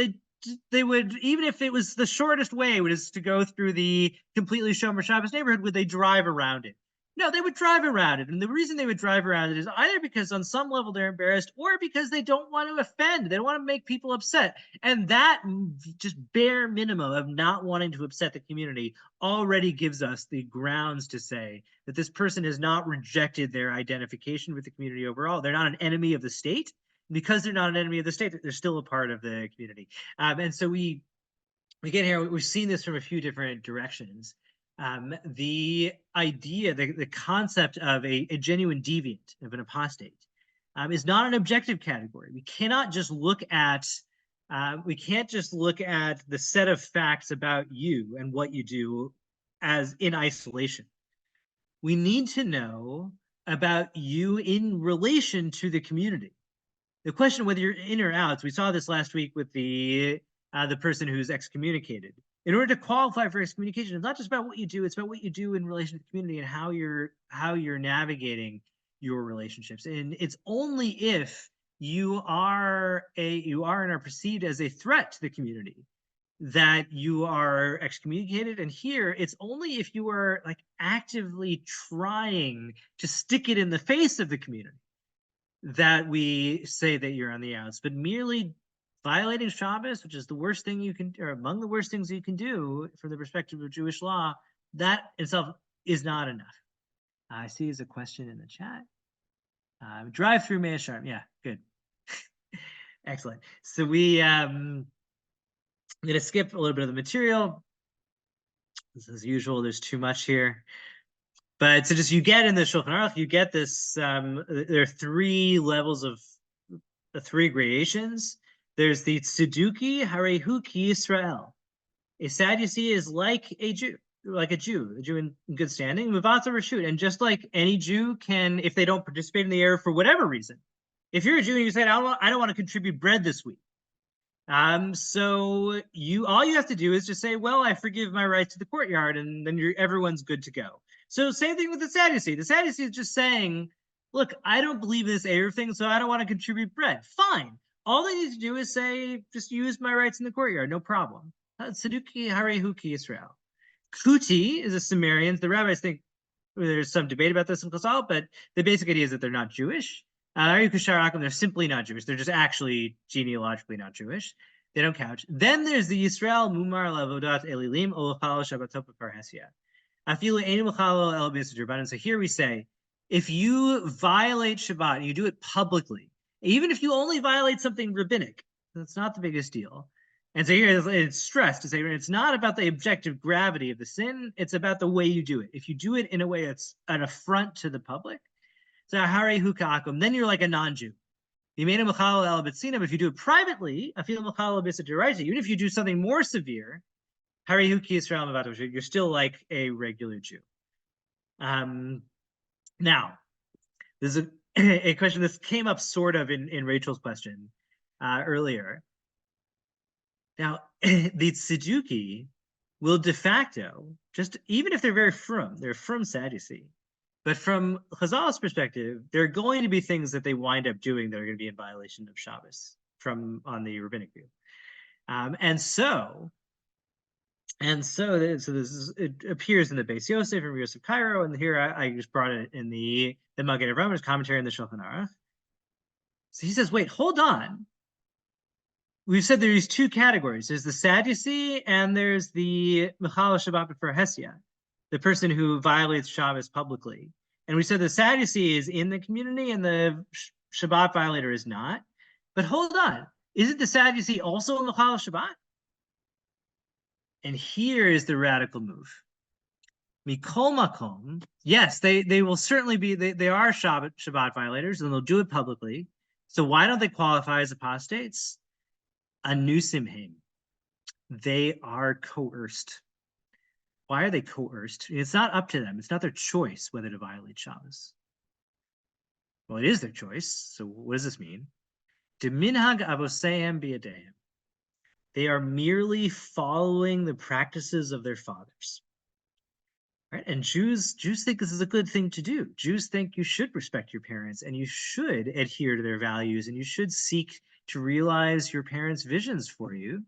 they would, even if it was the shortest way, was to go through the completely Shomer Shabbos neighborhood, would they drive around it? No, they would drive around it. And the reason they would drive around it is either because on some level they're embarrassed, or because they don't want to offend. They don't want to make people upset. And that just bare minimum of not wanting to upset the community already gives us the grounds to say that this person has not rejected their identification with the community overall. They're not an enemy of the state. Because they're not an enemy of the state, they're still a part of the community. And so we get here, we've seen this from a few different directions. The idea, the concept of a genuine deviant, of an apostate, is not an objective category. We cannot just look at the set of facts about you and what you do as in isolation. We need to know about you in relation to the community. The question of whether you're in or out, we saw this last week with the person who's excommunicated. In order to qualify for excommunication, it's not just about what you do; it's about what you do in relation to the community and how you're navigating your relationships. And it's only if you are and are perceived as a threat to the community that you are excommunicated. And here, it's only if you are like actively trying to stick it in the face of the community that we say that you're on the outs. But merely violating Shabbos, which is the worst thing you can, or among the worst things you can do from the perspective of Jewish law, that itself is not enough. I see there's a question in the chat. Drive through Mea Sharim. Yeah, good. Excellent. So I'm going to skip a little bit of the material. As usual, there's too much here. But so just you get in the Shulchan Aruch, you get this, there are three levels of, three gradations. There's the Tzeduki Harehu Ki Yisrael. A Sadducee is like a Jew in good standing. Muvata Rashut. And just like any Jew can, if they don't participate in the error for whatever reason, if you're a Jew and you say, I don't want to contribute bread this week. So all you have to do is just say, well, I forgive my rights to the courtyard, and then everyone's good to go. So same thing with the Sadducee. The Sadducee is just saying, look, I don't believe in this Erev thing, so I don't want to contribute bread. Fine. All they need to do is say, just use my rights in the courtyard, no problem. Tzeduki Harehu Ki Yisrael. Kuti is a Sumerian. The rabbis think there's some debate about this in Chazal, but the basic idea is that they're not Jewish. They're simply not Jewish. They're just actually genealogically not Jewish. They don't count. Then there's the Yisrael Mumar Lavodat Elilim Olachal Shabbatot Parhesia. So here we say, if you violate Shabbat and you do it publicly, even if you only violate something rabbinic, that's not the biggest deal. And so here it's stressed to say it's not about the objective gravity of the sin, it's about the way you do it. If you do it in a way that's an affront to the public, so then you're like a non-Jew. But if you do it privately, even if you do something more severe, you're still like a regular Jew. Now, there's a question. This came up sort of in Rachel's question earlier. Now, the Tzeduki will de facto, just even if they're from Sadducee, but from Chazal's perspective, there are going to be things that they wind up doing that are going to be in violation of Shabbos on the rabbinic view. It appears in the Beis Yosef and Yosef Cairo, and here I just brought it in the Magen Avraham commentary in the Shulchan Aruch. So he says, wait, hold on. We've said there's two categories. There's the Sadducee and there's the Mechal Shabbat B'fer Hesia, the person who violates Shabbos publicly. And we said the Sadducee is in the community and the Shabbat violator is not. But hold on, isn't the Sadducee also in Mechal Shabbat? And here is the radical move. Mikol makom, yes, they will certainly be, they are Shabbat violators, and they'll do it publicly. So why don't they qualify as apostates? Anusimheim. They are coerced. Why are they coerced? It's not up to them. It's not their choice whether to violate Shabbos. Well, it is their choice. So what does this mean? Deminhag avoseim biadeim. They are merely following the practices of their fathers. Right? And Jews think this is a good thing to do. Jews think you should respect your parents and you should adhere to their values and you should seek to realize your parents' visions for you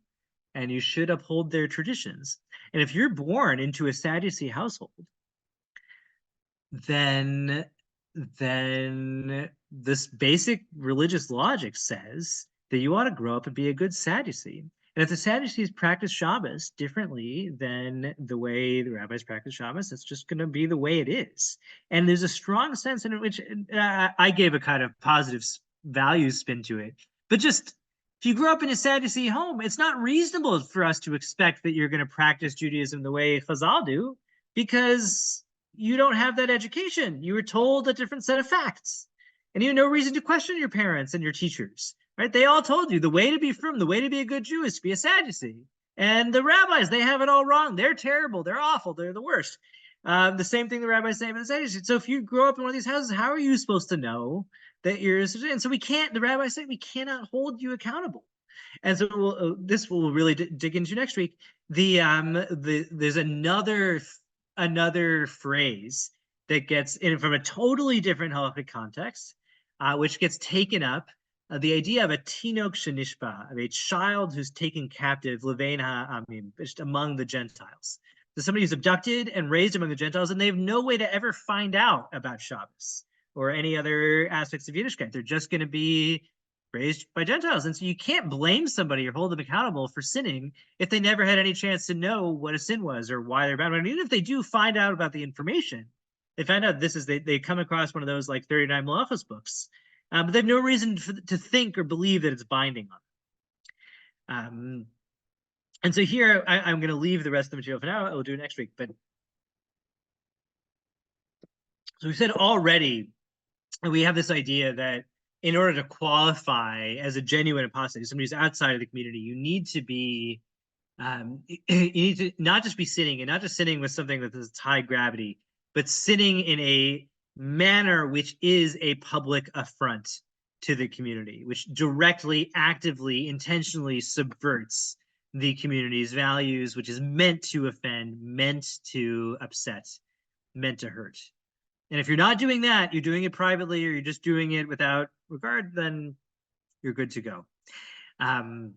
and you should uphold their traditions. And if you're born into a Sadducee household, then this basic religious logic says that you ought to grow up and be a good Sadducee. And if the Sadducees practice Shabbos differently than the way the rabbis practice Shabbos, it's just going to be the way it is. And there's a strong sense in which I gave a kind of positive value spin to it. But just if you grow up in a Sadducee home, it's not reasonable for us to expect that you're going to practice Judaism the way Chazal do, because you don't have that education. You were told a different set of facts. And you have no reason to question your parents and your teachers, right? They all told you the way to be frum, the way to be a good Jew is to be a Sadducee. And the rabbis, they have it all wrong. They're terrible. They're awful. They're the worst. The same thing the rabbis say about the Sadducees. So if you grow up in one of these houses, how are you supposed to know that you're a Sadducee? And so the rabbis say, we cannot hold you accountable. And so this will really dig into next week. There's another phrase that gets in from a totally different Halakhic context, which gets taken up. The idea of a tinok shenishba, of a child who's taken captive, levein ha'amim, just among the Gentiles. So somebody who's abducted and raised among the Gentiles, and they have no way to ever find out about Shabbos or any other aspects of Yiddishkeit. They're just going to be raised by Gentiles. And so you can't blame somebody or hold them accountable for sinning if they never had any chance to know what a sin was or why they're bad. I mean, even if they do find out about the information, they find out they come across one of those like 39 Malachos books, but they have no reason to think or believe that it's binding on them. And so here I'm going to leave the rest of the material for now. We'll do it next week. But so we said already, we have this idea that in order to qualify as a genuine apostate, somebody who's outside of the community, you need to be, you need to not just be sinning, and not just sinning with something that is high gravity, but sinning in a manner which is a public affront to the community, which directly, actively, intentionally subverts the community's values, which is meant to offend, meant to upset, meant to hurt. And if you're not doing that, you're doing it privately, or you're just doing it without regard, then you're good to go. And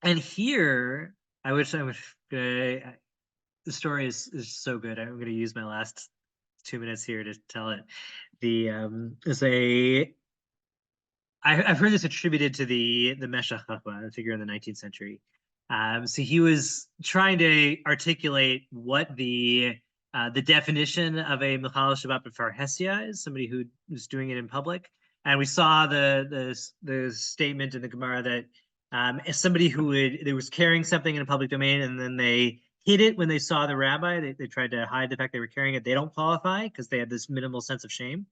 here, the story is so good. I'm going to use my last 2 minutes here to tell it. I've heard this attributed to the Meshech Chochmah, a figure in the 19th century. So he was trying to articulate what the definition of a Mechal Shabbat B'far Hesia is, somebody who is doing it in public. And we saw the statement in the Gemara that as somebody who was carrying something in a public domain and then they hid it when they saw the rabbi, they tried to hide the fact they were carrying it. They don't qualify because they had this minimal sense of shame.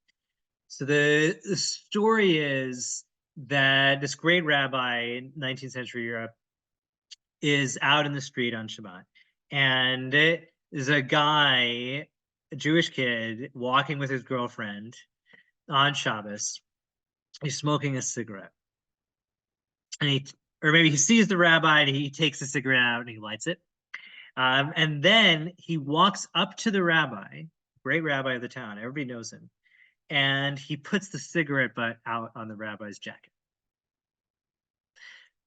So the story is that this great rabbi in 19th century Europe is out in the street on Shabbat. And there's a guy, a Jewish kid, walking with his girlfriend on Shabbos. He's smoking a cigarette. Or maybe he sees the rabbi and he takes the cigarette out and he lights it. And then he walks up to the rabbi, great rabbi of the town, everybody knows him, and he puts the cigarette butt out on the rabbi's jacket.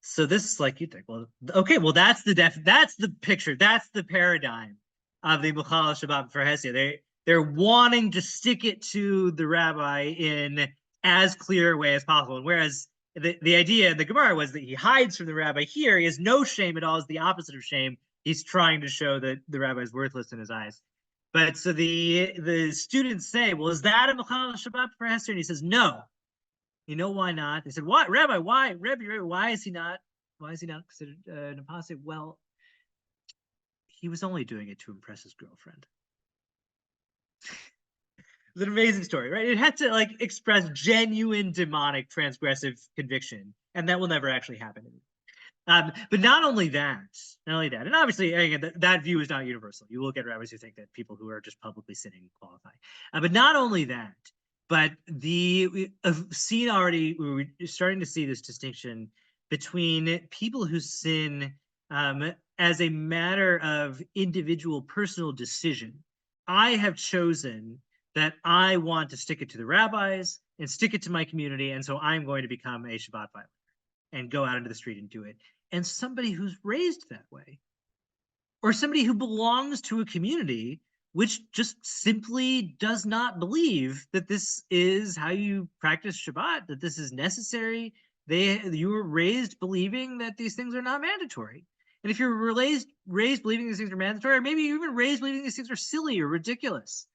So this is like, you think, well, okay, well, that's the picture, that's the paradigm of the Mechal Shabbat B'far Hesia. They're wanting to stick it to the rabbi in as clear a way as possible. And whereas the idea in the Gemara was that he hides from the rabbi, here he has no shame at all, is the opposite of shame. He's trying to show that the rabbi is worthless in his eyes. But so the students say, well, is that a Mechal Shabbat B'far Hesia? And he says, no. You know why not? They said, what, Rabbi? Why, Rabbi? Why is he not considered an apostate? Well, he was only doing it to impress his girlfriend. It's an amazing story, right? It had to like express genuine demonic transgressive conviction, and that will never actually happen. But not only that, and obviously, again, that view is not universal. You will get rabbis who think that people who are just publicly sinning qualify. But not only that, but we've seen already, we're starting to see this distinction between people who sin as a matter of individual personal decision. I have chosen that I want to stick it to the rabbis and stick it to my community, and so I'm going to become a Shabbat violator and go out into the street and do it. And somebody who's raised that way, or somebody who belongs to a community which just simply does not believe that this is how you practice Shabbat, that this is necessary. You were raised believing that these things are not mandatory. And if you're raised believing these things are mandatory, or maybe you're even raised believing these things are silly or ridiculous.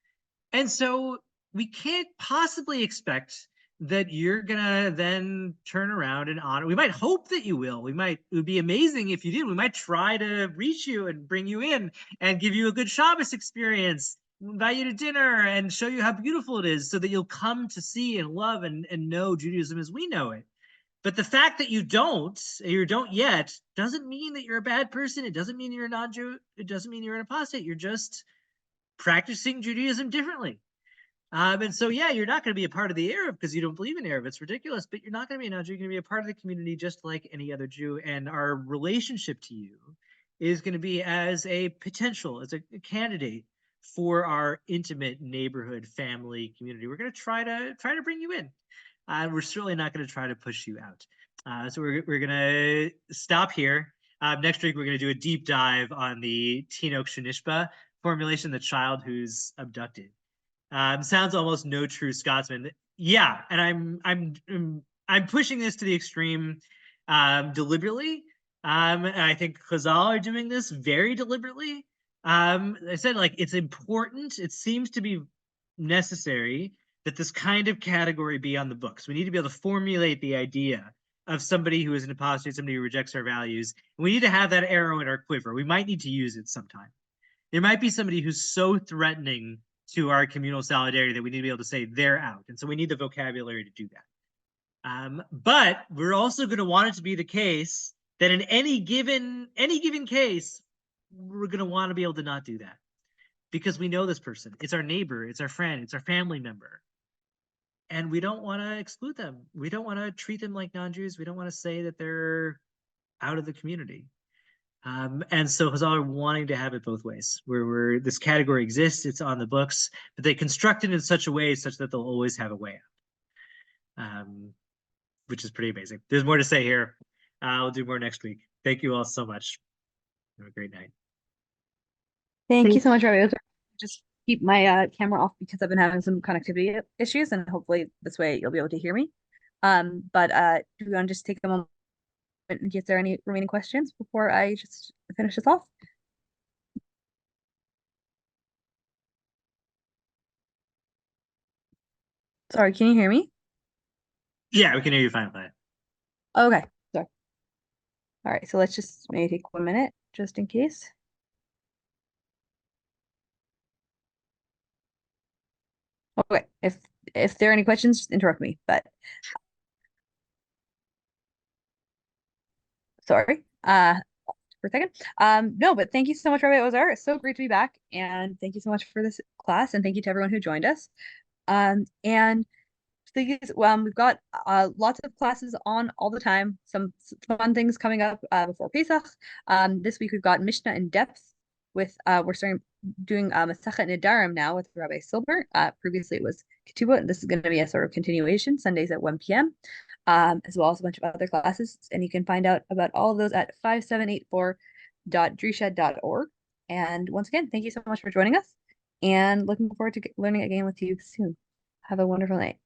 And so we can't possibly expect that you're gonna then turn around and honor. We might hope that you will. It would be amazing if you did. We might try to reach you and bring you in and give you a good Shabbos experience, invite you to dinner and show you how beautiful it is so that you'll come to see and love and know Judaism as we know it. But the fact that you don't yet, doesn't mean that you're a bad person. It doesn't mean you're a non-Jew. It doesn't mean you're an apostate. You're just practicing Judaism differently. And so, yeah, you're not going to be a part of the Arab because you don't believe in Arab. It's ridiculous, but you're not going to be a non-Jew. You're going to be a part of the community just like any other Jew. And our relationship to you is going to be as a potential, as a candidate for our intimate neighborhood, family, community. We're going to try to bring you in. We're certainly not going to try to push you out. So we're going to stop here. Next week, we're going to do a deep dive on the Tinok Shanishba formulation, the child who's abducted. Sounds almost no true Scotsman. Yeah, and I'm pushing this to the extreme deliberately. And I think Chazal are doing this very deliberately. I said, like, it's important. It seems to be necessary that this kind of category be on the books. We need to be able to formulate the idea of somebody who is an apostate, somebody who rejects our values. We need to have that arrow in our quiver. We might need to use it sometime. There might be somebody who's so threatening to our communal solidarity that we need to be able to say they're out. And so we need the vocabulary to do that. But we're also going to want it to be the case that in any given case, we're going to want to be able to not do that because we know this person. It's our neighbor, it's our friend, it's our family member. And we don't want to exclude them. We don't want to treat them like non-Jews. We don't want to say that they're out of the community. And so Chazal are wanting to have it both ways, where this category exists, it's on the books, but they construct it in such a way such that they'll always have a way out, which is pretty amazing. There's more to say here. I'll do more next week. Thank you all so much. Have a great night.
Thank you so much, Rabbi. Just keep my camera off because I've been having some connectivity issues, and hopefully this way you'll be able to hear me. But do you want to just take a moment and get there any remaining questions before I just finish this off? Sorry, can you hear me?
Yeah, we can hear you fine.
Okay, sorry. All right, so let's just maybe take 1 minute just in case. Okay, if there are any questions, just interrupt me, but sorry. For a second. No, but thank you so much, Rabbi Ozar. It's so great to be back. And thank you so much for this class. And thank you to everyone who joined us. And we've got lots of classes on all the time. Some fun things coming up before Pesach. This week we've got Mishnah in depth with we're starting doing Masachet Nedarim now with Rabbi Silber. Previously it was Ketubot, and this is going to be a sort of continuation, Sundays at 1 p.m. As well as a bunch of other classes. And you can find out about all of those at 5784.drisha.org. And once again, thank you so much for joining us, and looking forward to learning again with you soon. Have a wonderful night.